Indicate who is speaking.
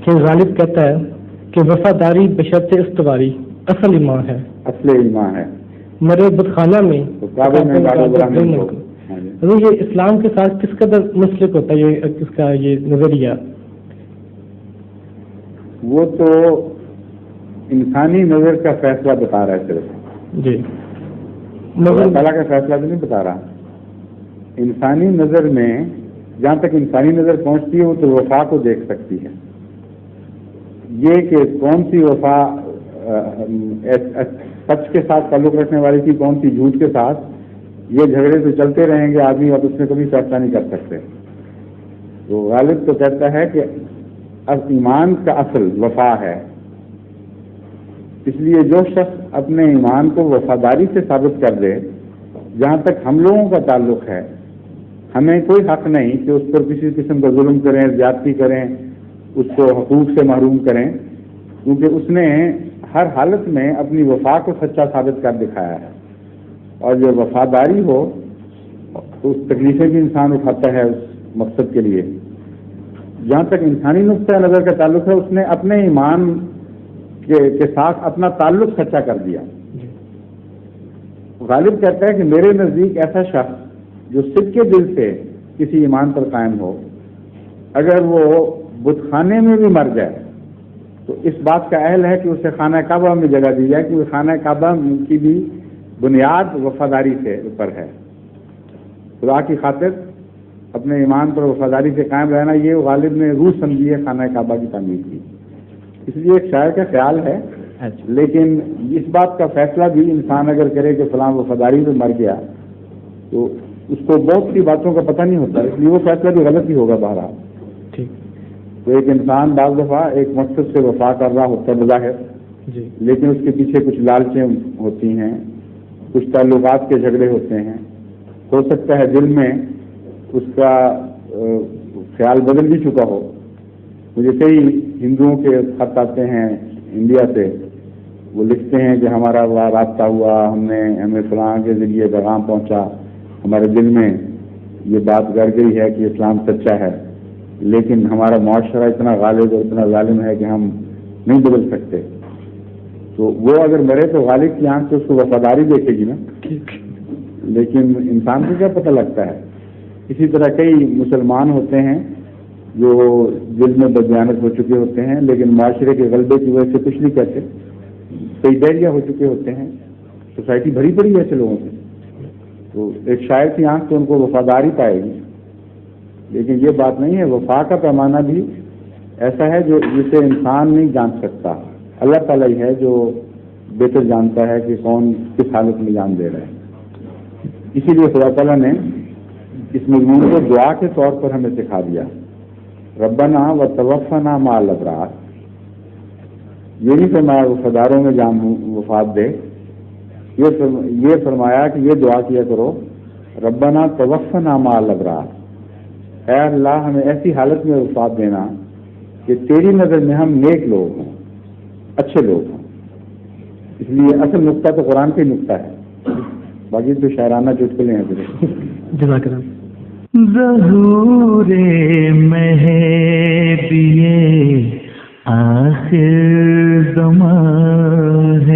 Speaker 1: کہ غالب کہتا ہے کہ وفاداری بشرط استواری اصل ایمان ہے، اصل ایمان ہے، مرے بتخانہ میں یہ اسلام کے ساتھ کس قدر منسلک ہوتا ہے اس کا یہ نظریہ؟
Speaker 2: وہ تو انسانی نظر کا فیصلہ بتا رہا ہے صرف،
Speaker 1: جی
Speaker 2: اللہ تعالیٰ کا فیصلہ تو نہیں بتا رہا. انسانی نظر میں جہاں تک انسانی نظر پہنچتی ہے وہ تو وفا کو دیکھ سکتی ہے. یہ کہ کون سی وفا سچ کے ساتھ تعلق رکھنے والی تھی، کون سی جھوٹ کے ساتھ، یہ جھگڑے تو چلتے رہیں گے آدمی اور اس میں کبھی فیصلہ نہیں کر سکتے. تو غالب تو کہتا ہے کہ اب ایمان کا اصل وفا ہے، اس لیے جو شخص اپنے ایمان کو وفاداری سے ثابت کر دے، جہاں تک ہم لوگوں کا تعلق ہے ہمیں کوئی حق نہیں کہ اس پر کسی قسم کا ظلم کریں، زیادتی کریں، اس کو حقوق سے محروم کریں، کیونکہ اس نے ہر حالت میں اپنی وفا کو سچا ثابت کر دکھایا ہے. اور جو وفاداری ہو تو اس تکلیفیں بھی انسان اٹھاتا ہے اس مقصد کے لیے. جہاں تک انسانی نقطۂ نظر کا تعلق ہے اس نے اپنے ایمان کے ساتھ اپنا تعلق سچا کر دیا. غالب کہتا ہے کہ میرے نزدیک ایسا شخص جو صدق کے دل سے کسی ایمان پر قائم ہو، اگر وہ بت خانے میں بھی مر جائے تو اس بات کا اہل ہے کہ اسے خانہ کعبہ میں جگہ دی جائے، کیونکہ خانہ کعبہ کی بھی بنیاد وفاداری سے اوپر ہے. خدا کی خاطر اپنے ایمان پر وفاداری سے قائم رہنا، یہ غالب نے روح سمجھی ہے خانہ کعبہ کی تعمیر کی. اس لیے ایک شاعر کا خیال ہے، لیکن اس بات کا فیصلہ بھی انسان اگر کرے کہ فلاں وفاداری میں مر گیا تو اس کو بہت سی باتوں کا پتہ نہیں ہوتا، اس لیے وہ فیصلہ بھی غلط ہی ہوگا بہرحال. تو ایک انسان بعض دفعہ ایک مقصد سے وفا کر رہا ہوتا ہے بظاہر، لیکن اس کے پیچھے کچھ لالچیں ہوتی ہیں، کچھ تعلقات کے جھگڑے ہوتے ہیں. ہو سکتا ہے دل میں اس کا خیال بدل بھی چکا ہو. مجھے کئی ہندوؤں کے خط آتے ہیں انڈیا سے، وہ لکھتے ہیں کہ ہمارا وہاں رابطہ ہوا، ہمیں فلاں کے ذریعے پیغام پہنچا، ہمارے دل میں یہ بات گڑ گئی ہے کہ اسلام سچا ہے، لیکن ہمارا معاشرہ اتنا غالب اور اتنا ظالم ہے کہ ہم نہیں بدل سکتے. تو وہ اگر مرے تو غالب کی آنکھ سے اس کو وفاداری دیکھے گی نا، لیکن انسان کو کیا پتہ لگتا ہے. اسی طرح کئی مسلمان ہوتے ہیں جو دل میں بددیانت ہو چکے ہوتے ہیں، لیکن معاشرے کے غلبے کی وجہ سے کچھ نہیں کہتے، کئی بیریا ہو چکے ہوتے ہیں، سوسائٹی بھری پڑی ہے ایسے لوگوں سے. تو ایک شاعر کی آنکھ تو ان کو وفاداری پائے گی، لیکن یہ بات نہیں ہے. وفا کا پیمانہ بھی ایسا ہے جسے انسان نہیں جان سکتا، اللہ تعالیٰ ہی ہے جو بہتر جانتا ہے کہ کون کس حالت میں جان دے رہا ہے. اسی لیے خدا تعالیٰ نے اس مضمون کو دعا کے طور پر ہمیں سکھا دیا، ربنا وتوفنا مع الابرار. یہ نہیں فرمایا وفاداروں میں جان وفات دے، یہ فرمایا کہ یہ دعا کیا کرو، ربنا توفنا مع الابرار، اے اللہ ہمیں ایسی حالت میں وفات دینا کہ تیری نظر میں ہم نیک لوگ ہوں، اچھے لوگ ہوں. اس لیے اصل نقطہ تو قرآن کا ہی نقطہ ہے، باقی تو شاعرانہ چٹکلے ہیں پھر.
Speaker 1: جزاک اللہ.
Speaker 3: ظہور مہدی آخر زمان